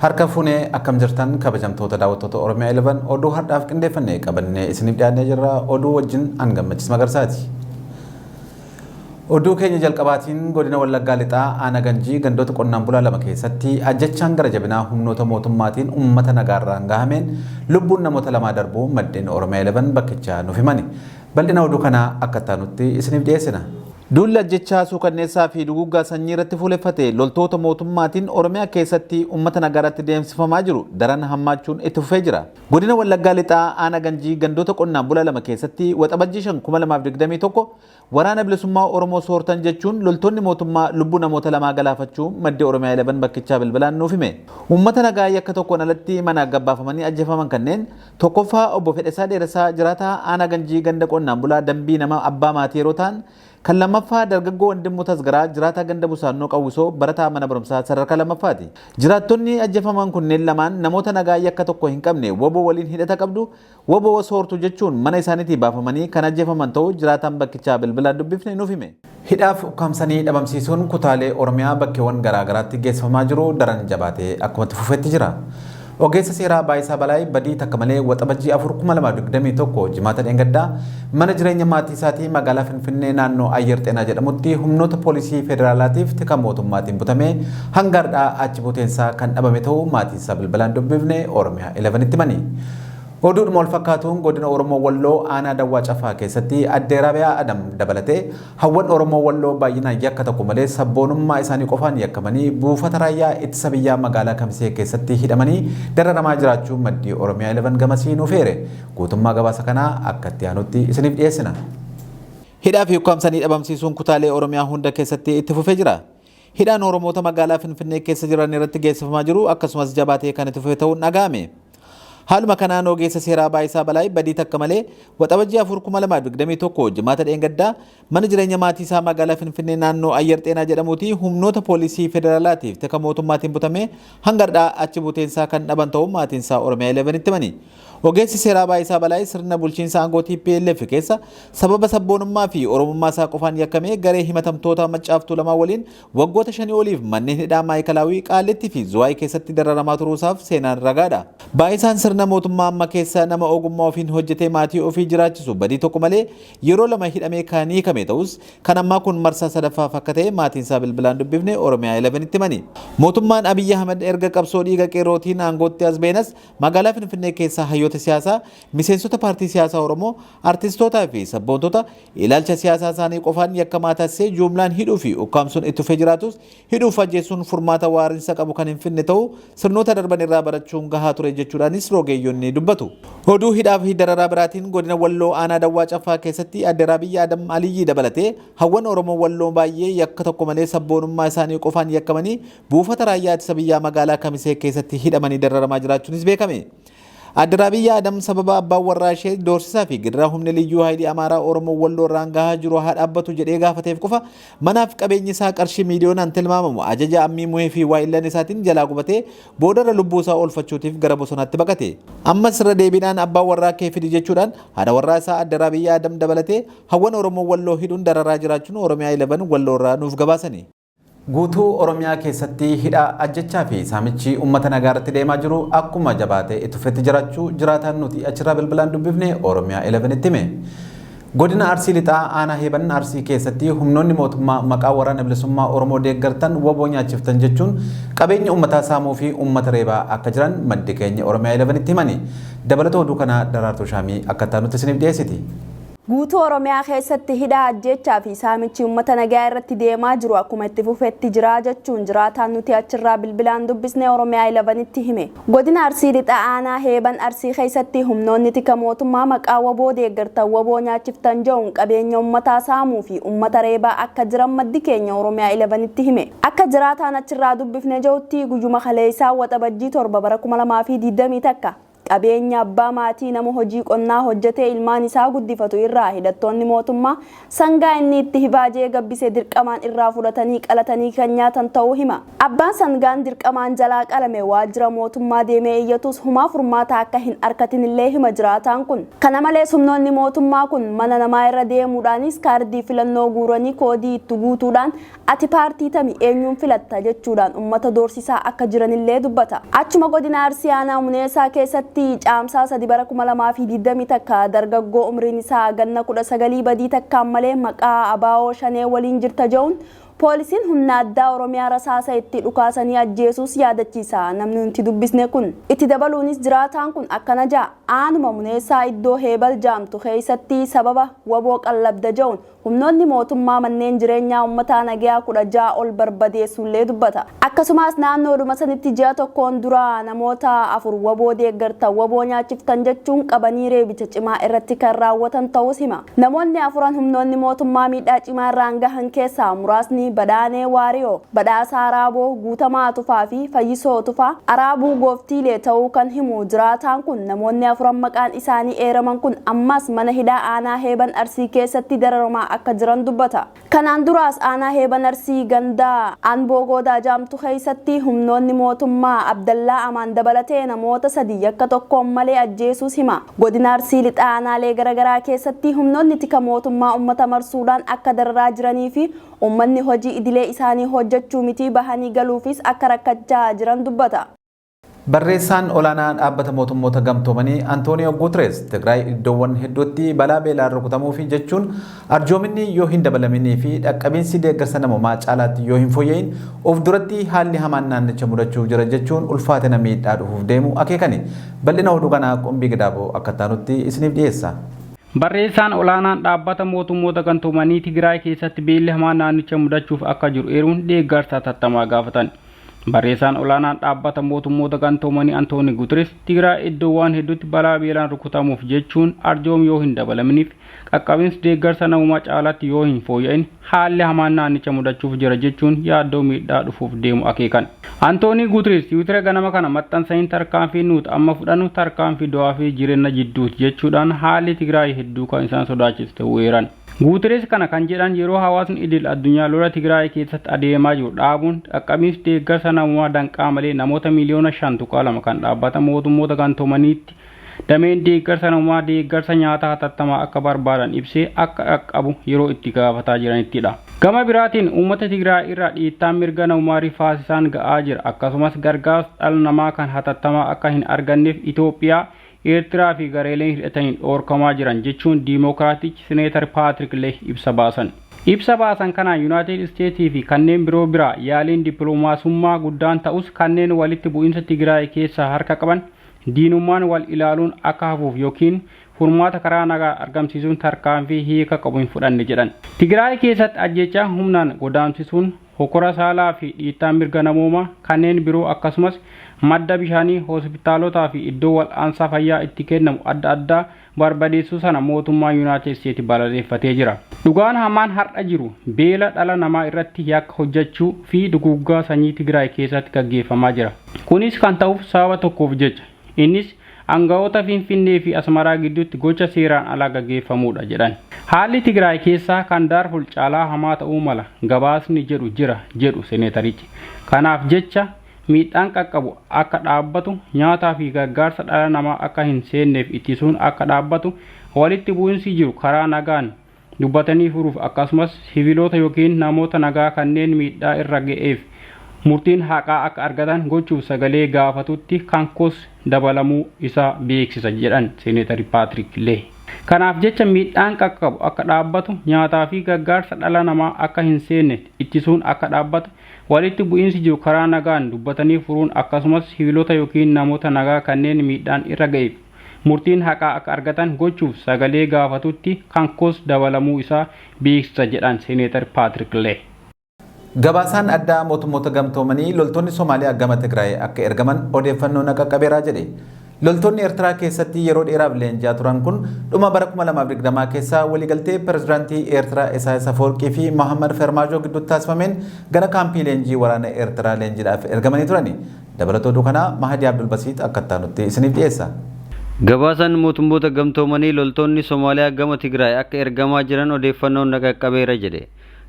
Harka fuunee akkam jirtan kabajamtoota daawwattoota Oromiyaa 11 oduu har'aaf qindeeffannee qabannee isiniif dhiyaannee jirra. Oduu wajjin Angammachiis Magarsaati. Oduu keenya jalqabaatiin godina Wallaggaa Lixaa Aanaa Ganjii gandoota qonnaan bulaa lama keessatti ajjechaan gara jabinaa humnoota mootummaatiin uummata nagaarraan gahameen lubbuun namoota lamaa darbuu maddeen Oromiyaa 11 bakkichaa nuuf himani. Bal'ina oduu kanaa akka taanutti isiniif dhiyeessina. Duulli ajjechaa suukanneessaa fi duguggaa sanyii irratti fuuleffate loltoota mootummaatiin Oromiyaa keessatti uummata nagaarratti deemsifamaa jiru daran hammaachuun itti fufee jira. Godina Wallaggaa Lixaa Aanaa Ganjii gandoota qonnaan bulaa lama keessatti waxabajjii 2021 waraana bilisummaa Oromoo soortan jechuun loltoonni mootummaa lubbuu namoota lamaa galaafachuu maddee Oromiyaa 11 bakkichaa bilbilaan nuuf hime. Uummata nagaa yakka tokkoon alatti mana gabbaafamanii ajjeefaman kanneen tokkoffaa obbo Fedhesaa Dheerasaa jiraataa Aanaa Ganjii ganda qonnaan bulaa dambii nama abbaa maatii yeroo ta'an kan lammaffaa dargaggoo Wandimmoo Tasgaraa jiraataa ganda Busaannoo Qawwisoo barataa mana barumsaa sadarkaa lammaffaati. Jiraattonni ajjeefaman kunneen lamaan namoota nagaa yakka tokko hin qabne woboo waliin hidhata qabdu woboo soortu jechuun mana isaaniitii baafamanii kan ajjeefaman ta'uu jiraataan bakkichaa bilbilaan dubbifne nuuf hime. Hidhaaf ukkaamsanii dhabamsiisuun kutaalee Oromiyaa bakkeewwan garaagaraatti geessifamaa jiru daran jabaatee akkumatti fufetti jira. Ogeessa seeraa Baayisaa Balaay badii takka malee waxabajjii 4/2021 jimaata dheengaddaa mana jireenya maatii isaatii magaalaa Finfinnee naannoo Ayyar Xeenaa jedhamutti humnoota poolisii federaalaatiif tika mootummaatiin butamee hanga har'aa achi buuteensaa kan dhabame ta'uu maatii isaa bilbilaan dubbifne Oromiyaa 11 itti himani. Oduudhuma wal fakkaatuun godina Oromoo Walloo Aanaa Dawwaa Cafaa keessatti addee Rabiyaa Adam dabalatee hawwan Oromoo Walloo baay'inaan yakka tokko malee sabboonummaa isaanii qofaan yakkamanii buufata raayyaa ittisa biyyaa magaalaa Kamisee keessatti hidhamanii dararamaa jiraachuu maddii Oromiyaa 11 gamasii nuuf eere. Guutummaa gabaasa kanaa akka itti aanutti isiniif dhiyeessina. Hidhaa fi ukkaamsanii dhabamsiisuun kutaalee Oromiyaa hunda keessatti itti fufee jira. Hidhaan Oromoota magaalaa Finfinnee keessa jiran irratti geessifamaa jiru akkasumas jabaatee kan itti fufee ta'uun dhaga'ame. Haaluma kanaan ogeessa seeraa Baayisaa Balaay badii takka malee waxabajjii 4/2021 jimaata dheengaddaa mana jireenya maatii isaa magaalaa Finfinnee naannoo Ayyar Xeenaa jedhamuuti humnoota poolisii federaalaatiif tika mootummaatiin butamee hanga har'aa achi buuteensaa kan dhaban ta'uu maatiin isaa Oromiyaa 11 itti himani. Ogeessi seeraa Baayisaa Balaay sirna bulchiinsa aangoo TPLF keessa sababa sabboonummaa fi oromummaa isaa qofaan yakkamee garee himatamtoota maccaaftuu lamaa waliin waggoota 5 oliif manneen hidhaa Maayikalaawii Qaallittii fi Zuwaay keessatti dararamaa turuusaaf seenaan ragaadha. Baayisaan sirna mootummaa amma keessa nama ogummaa ofiin hojjetee maatii ofii jiraachisu badii tokko malee yeroo lama hidhamee kan hiikame ta'us kan ammaa kun marsaa sadaffaaf akka ta'e maatiin isaa bilbilaan dubbifne Oromiyaa 11 itti himani. Mootummaan Abiyyi Ahmed erga qabsoo dhiiga qeerrootiin aangootti as beenas magaalaa Finfinnee keessa hayyoota siyaasaa, miseensota paartii siyaasaa Oromoo, artistootaa fi sabboontota ilaalcha siyaasaa isaanii qofaan yakkamaa taasisee jumlaan hidhuu fi ukkaamsuun itti fufee jiraatus hidhuuf ajjeesuun furmaata waarinsa qabu kan hin finne ta'uu sirnoota darban irraa barachuun gahaa ture jechuudhaanis rogeeyyoonni dubbatu. Oduu hidhaa fi dararaa biraatiin godina Walloo Aanaa Dawwaa Cafaa keessatti addee Rabiyaa Adam Aliyyii dabalatee hawwan Oromoo Walloo baay'ee yakka tokko malee sabboonummaa isaanii qofaan yakkamanii buufata raayyaa ittisa biyyaa magaalaa Kamisee keessatti hidhamanii dararamaa jiraachuunis beekame. Addee Rabiyaa Adam sababa abbaan warraa ishee doorsisaa fi gidiraa humna liyyuu haayilii Amaaraa Oromoo Walloo irraan gahaa jiru haa dhaabbatu jedhee gaafateef qofa manaaf qabeenyi isaa qarshii miiliyoonaan tilmaamamu ajaja ammii muhee fi waayillan isaatiin jalaa gubatee boodarra lubbuu isaa oolfachuutiif gara bosonaatti baqate. Ammas irra deebiidhaan abbaan warraa kee fidi jechuudhaan haadha warraa isaa Addee Rabiyaa Adam dabalatee hawwan Oromoo Walloo hidhuun dararaa jiraachuun Oromiyaa 11 Walloo irraa nuuf gabaasani. Guutuu Oromiyaa keessatti hidhaa ajjechaa fi saamichi uummata nagaa irratti deemaa jiru akkuma jabaatee itti fufetti jiraachuu jiraataan nuti achirraa bilbilaan dubbifne Oromiyaa 11 itti hime. Godina Arsii Lixaa Aanaa Heeban Arsii keessatti humnoonni mootummaa maqaa waraana bilisummaa Oromoo deeggartan woboo nyaachiftan jechuun qabeenya uummataa saamuu fi uummata reebaa akka jiran maddi keenya Oromiyaa 11 itti himani. Dabalata oduu kanaa Daraartuu Shaamii akka taanutti isiniif dhiyeessiti. Guutuu Oromiyaa keessatti hidhaa ajjechaa fi saamichi uummata nagaa irratti deemaa jiru akkuma itti fufetti jira jechuun jiraataan nuti achirraa bilbilaan dubbisne Oromiyaa 11 itti hime. Godina Arsii Lixaa Aanaa Heeban Arsii keessatti humnoonni tika mootummaa maqaa woboo deeggartan woboo nyaachiftan jedhuun qabeenya uummataa saamuu fi uummata reebaa akka jiran maddi keenya Oromiyaa 11 itti hime. Akka jiraataan achirraa dubbifne jedhutti guyyuma kaleessaa waxabajjii 7/2020 takka qabeenya abbaa maatii nama hojii qonnaa hojjetee ilmaan isaa guddifatu irraa hidhattoonni mootummaa sangaa inni itti hibaajee gabbise dirqamaan irraa fudhatanii qalatanii kan nyaatan ta'uu hima. Abbaan sangaan dirqamaan jalaa qalame waajjira mootummaa deemee iyyatus humaa furmaata akka hin argatin illee hima jiraataan kun. Kana malees humnoonni mootummaa kun mana namaa irra deemuudhaanis kaardii filannoo guuranii koodii itti guutuudhaan ati paartii tami eenyuun filatta jechuudhaan ummata doorsisaa akka jiranillee dubbata. Achuma godina Arsii aanaa Muneesaa keessatti caamsaa 3 bara 2020 takka dargaggoo umriin isaa ganna 19 badii takkaan malee maqaa abaawoo shanee waliin jirta jechuun poolisiin humna addaa Oromiyaa rasaasa itti dhukaasanii ajjeesuus yaadachiisa. Namni nuti dubbisne kun itti dabaluunis jiraataan kun akkana jaa aanuma Muneesaa iddoo Heebal jaamtu keessatti sababa waboo qallabda jechuun humnoonni mootummaa manneen jireenyaa uummataa nagayaa 16 ol barbadeessullee dubbata. Akkasumas naannoodhuma sanitti ji'a tokkoon dura namoota 4 waboo deeggartan waboo nyaachiftan jechuun qabanii reebicha cimaa irratti kan raawwatan ta'us hima. Namoonni 4 humnoonni mootummaa miidhaa cimaa irraan gahan keessaa muraasni Badaanee Waariyoo, Badhaasaa Araaboo, Guutamaa Tufaa fi Fayyisoo Tufaa Araabuu Gooftiilee ta'uu kan himu jiraataan kun namoonni 4 maqaan isaanii eeraman kun ammas mana hidhaa aanaa Heeban Arsii keessatti dararamaa akka jiran dubbata. Kanaan duraas aanaa Heeban Arsii gandaa Anboo Goodaa jaamtu keessatti humnoonni mootummaa Abdallaa Amaan dabalatee namoota 3 akka tokkoon malee ajjeesuus hima. Godina Arsii lixaa aanaalee garaagaraa keessatti humnoonni tika mootummaa uummata marsuudhaan akka dararaa jiranii fi uummanni hojii idilee isaanii hojjechuu miti bahanii galuufis akka rakkachaa jiran dubbata. Barreessaan olaanaa dhaabbata mootummoota gamtoomanii Antooniyo Guuterees Tigraay iddoowwan hedduutti balaa beelaan rukutamuu fi jechuun arjoominni yoo hin dabalaminii fi dhaqqabiinsi deeggarsa namoomaa caalaatti yoo hin fooyya'in of duratti haalli hamaan naannicha mudachuuf jira jechuun ulfaatina miidhaa dhufuuf deemu akeekani. Bal'ina oduu kanaa Qumbii Gidaaboo akka taanutti isiniif dhiyeessa. Barreessaan olaanaan dhaabbata mootummoota gamtoomanii Tigraay keessatti beelli hamaan naannicha mudachuuf akka jiru eeruun deeggarsa tattamaa gaafatan. Barreessaan olaanaan dhaabbata mootummoota gamtoomanii Antooniyo Guuterees Tigraay iddoowwan hedduutti balaa beelaan rukutamuuf jechuun arjoom yoo hin dabalaminiif qaqqabinsi deeggarsa namummaa caalaatti yoo hin fooyya'in haalli hamaan naannicha mudachuuf jira jechuun yaaddoo miidhaa dhufuuf deemu akeekan. Antooniyo Guuterees Tiwiitara ganama kana maxxansaniin tarkaanfii nuti amma fudhannu tarkaanfii du'aa fi jireenya jidduuti jechuudhaan haalli Tigraay hedduu kan isaan sodaachise ta'uu eeran. Guuterees kana kan jedhan yeroo hawaasni idil addunyaa lola Tigraay keessatti adeemaa jiru dhaabuun qaqqabinsi deeggarsa namummaa danqaa malee namoota miliyoona 5.2 kan dhaabbata mootummoota gamtoomaniitti dameen deeggarsa namummaa deeggarsa nyaataa hatattamaa akka barbaadan ibsee akka qaqqabu yeroo itti gaafataa jiranittidha. Gama biraatiin uummata Tigraay irraa dhiittaan mirga namummaa rifaasisaan ga'aa jira. Akkasumas gargaarsa dhala namaa kan hatattamaa akka hin arganneef Itoophiyaa Eertiraa fi gareeleen hidhataniin dhoorkamaa jiran jechuun Diimokiraatik Seneetar Paatrik Leeh ibsa baasan. Ibsa baasan kanaan Yuunaayitid Isteetii fi kanneen biroo biraa yaaliin dippiloomaasummaa guddaan ta'us kanneen walitti bu'iinsa Tigraay keessaa harka qaban diinummaan wal ilaaluun akka hafuuf yookiin furmaata karaa nagaa argamsiisuun tarkaanfii hiika qabu hin fudhanne jedhan. Tigraay keessatti ajjechaa humnaan godaamsisuun hokora saalaa fi dhiittaan mirga namoomaa kanneen biroo akkasumas madda bishaanii hospitaalotaa fi iddoo wal'aansaa fayyaa itti kennamu adda addaa barbadeessuu sana mootummaa Yuunaayitid Isteetii balaaleffatee jira. Dhugaan hamaan har'a jiru beela dhala namaa irratti yakka hojjechuu fi duguuggaa sanyii Tigraay keessatti gaggeeffamaa jira. Kunis kan ta'uuf sababa tokkoof jecha. Innis aangawoota Finfinnee fi Asmaraa gidduutti gocha seeraan alaa gaggeeffamuudha jedhan. Haalli Tigraay keessaa kan Daarfur caalaa hamaa ta'uu mala gabaasni jedhu jira jedhu seneetarichi. Kanaaf jecha miidhaan qaqqabu akka dhaabbatu nyaataa fi gargaarsa dhala namaa akka hin seenneef ittisuun akka dhaabbatu walitti bu'iinsi jiru karaa nagaan dubbatanii furuuf akkasumas siviilota yookiin namoota nagaa kanneen miidhaa irra ga'eef murtiin haqaa akka argatan gochuuf sagalee gaafatutti kan kos dabalamuu isaa beeksisa jedhan seneetari Paatrik Leeh. Kanaaf jecha miidhaan qaqqabu akka dhaabbatu nyaataa fi gargaarsa dhala namaa akka hin seenne ittisuun akka dhaabbatu walitti bu'iinsi jiru karaa nagaan dubbatanii furuun akkasumas siviilota yookiin namoota nagaa kanneen miidhaan irra ga'eef murtiin haqaa akka argatan gochuuf sagalee gaafatutti kan kos dabalamuu isaa beeksisa jedhan seneetari Paatrik Leeh. Gabaasaan addaa mootummoota gamtoomanii loltoonni Somaaliyaa gama Tigraay akka ergaman odeeffannoo qaqqabeeraa jedhe. Loltoonni Eertiraa keessatti yeroo dheeraaf leenjaa turan kun dhuma bara 2020 keessa waliigaltee pirezidaantii Eertiraa Isaayyaas Afwerqii fi Mohammad Farmaajoo gidduutti taasifameen gara kaampii leenjii waraana Eertiraa leenjiidhaaf ergamanii turani. Dabalatoo oduu kanaa Mahadii Abdulbasiit akka taanutti isiniif dhiyeessa. Gabaasan mootummoota gamtoomanii loltoonni Somaaliyaa gama Tigraay akka ergamaa jiran odeeffannoon qaqqabeera jedhe.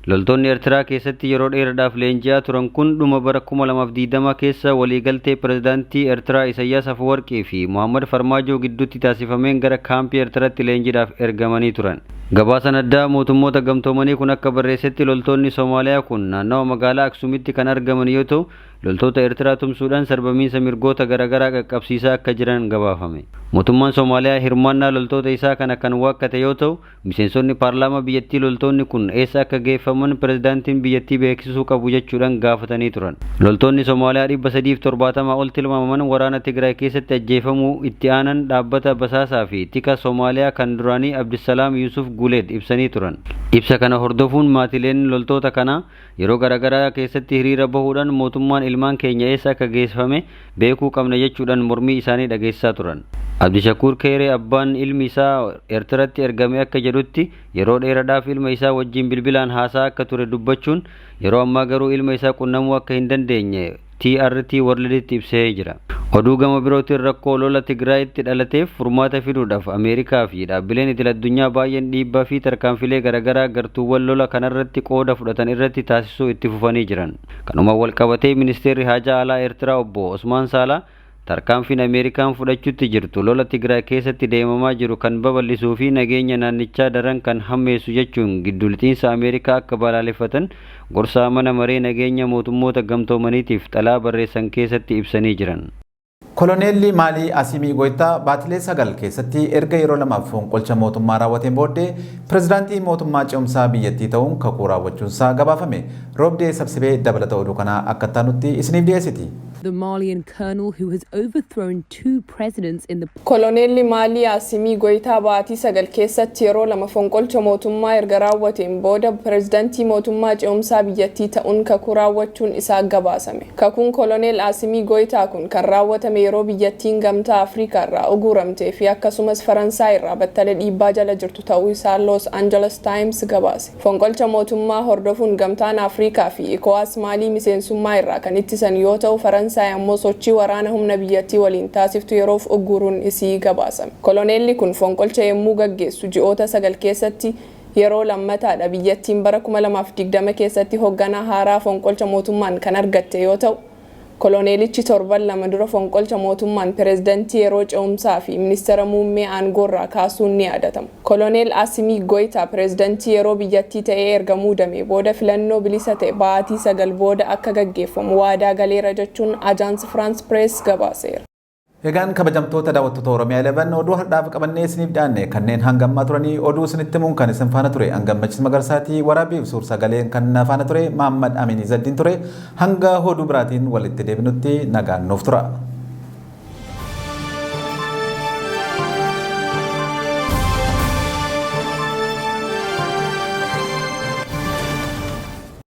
Loltoonni Eertiraa keessatti yeroo dheeraadhaaf leenji'aa turan kun dhuma bara 2020 keessa waliigaltee pirezidaantii Eertiraa Isaayyaas Afwerqii fi Muhammad Farmaajoo gidduutti taasifameen gara kaampii Eertiraatti leenjiidhaaf ergamanii turan. Gabaasan addaa mootummoota gamtoomanii kun akka barreessetti loltoonni Somaaliyaa kun naannawa magaalaa Aksuumitti kan argaman yoo ta'u, loltoota Eertiraa tumsuudhaan sarbamiinsa mirgoota garaagaraa qaqqabsiisaa akka jiran gabaafame. Mootummaan Somaaliyaa hirmaannaa loltoota isaa kana kan waakkate yoo ta'u, miseensonni paarlaamaa biyyattii loltoonni kun eessa akka geeffaman pirezidaantiin biyyattii beeksisuu qabu jechuudhaan gaafatanii turan. Loltoonni Somaaliyaa 370 ol tilmaamaman waraana Tigraay keessatti ajjeefamuu itti aanan dhaabbata basaasaa fi tika Somaaliyaa kan duraanii Abdissalaam Yusuf Guleed ibsanii turan. Ibsa kana hordofuun maatileen loltoota kana yeroo garaagaraa keessatti hiriira bahuudhaan mootummaan ilmaan keenya eessa akka geeffame beekuu qabna jechuudhaan mormii isaanii dhageessaa turan. Abdishakuur Keeree abbaan ilmi isaa Eertiraatti ergame akka jedhutti yeroo dheeraadhaaf ilma isaa wajjin bilbilaan haasaa akka ture dubbachuun yeroo ammaa garuu ilma isaa qunnamuu akka hin dandeenye TRT Worlditti ibsee jira. Oduu gama birootiin rakkoo lola Tigraayitti dhalateef furmaata fiduudhaaf Ameerikaa fi dhaabbileen idil addunyaa baay'een dhiibbaa fi tarkaanfilee garaagaraa gartuuwwan lola kanarratti qooda fudhatan irratti taasisuu itti fufanii jiran. Kanuma wal qabatee ministeerri haajaa alaa Eertiraa obbo Osmaan Saalaa tarkaanfiin Ameerikaan fudhachuutti jirtu lola Tigraay keessatti deemamaa jiru kan babal'isuu fi nageenya naannichaa daran kan hammeessu jechuun giddu lixiinsa Ameerikaa akka balaaleffatan gorsaa mana maree nageenya mootummoota gamtoomaniitiif xalaa barreessan keessatti ibsanii jiran. Koloneelli Maalii Asimii Goytaa baatilee 9 keessatti erga yeroo lamaaf fonqolcha mootummaa raawwateen booddee pirezidaantii mootummaa ce'umsaa biyyattii ta'uun kakuu raawwachuunsaa gabaafame. Roobdee Sabsibee dabalata oduu kanaa akka taanutti isiniif dhiyeessiti. The Malian colonel who has overthrown 2 presidents in the Koloneelli Maalii Asimii Goytaa baatii 9 keessatti yeroo lama fonqolcha mootummaa erga raawwateen booda pirezidaantii mootummaa ce'umsaa biyyattii ta'uun kakuu raawwachuun isaa gabaasame. Kakuun koloneel Asimii Goytaa kun kan raawwatame yeroo biyyattiin gamtaa Afrikaa irraa uguramtee fi akkasumas Faransaay irraa battala dhiibbaa jala jirtu ta'uu isaa Los Angeles Times gabaase. Fonqolcha mootummaa hordofuun gamtaan Afrikaa fi ECOWAS Maalii miseensummaa irraa kan ittisan yoo ta'u, Faransaay ammoo sochii waraana humna biyyattii waliin taasiftu yeroof uguruun isii gabaasame. Koloneelli kun fonqolcha yemmuu gaggeessu ji'oota 9 keessatti yeroo lammataadha. Biyyattiin bara 2020 keessatti hoogganaa haaraa fonqolcha mootummaan kan argatte yoo ta'u, koloneelichi 7 dura fonqolcha mootummaan pirezidaantii yeroo ce'umsaa fi ministeera muummee aangoorraa kaasuun ni yaadatama. Koloneel Asimii Goytaa pirezidaantii yeroo biyyattii ta'ee erga muudame booda filannoo bilisa ta'e baatii 9 booda akka gaggeeffamu waadaa galeera jechuun Ajaans France Press gabaaseera. Egaan kabajamtoota daawwattoota Oromiyaa 11 oduu har'aaf qabannee isiniif dhiyaanne kanneen hangammaa turanii oduu isinitti himuun kan isin faana ture Angammachis Magarsaatii waraabbiif suur sagaleen kan faana ture Mahammad Amin Izaddiin ture hanga oduu biraatiin walitti deebinutti nagaan nuuf tura.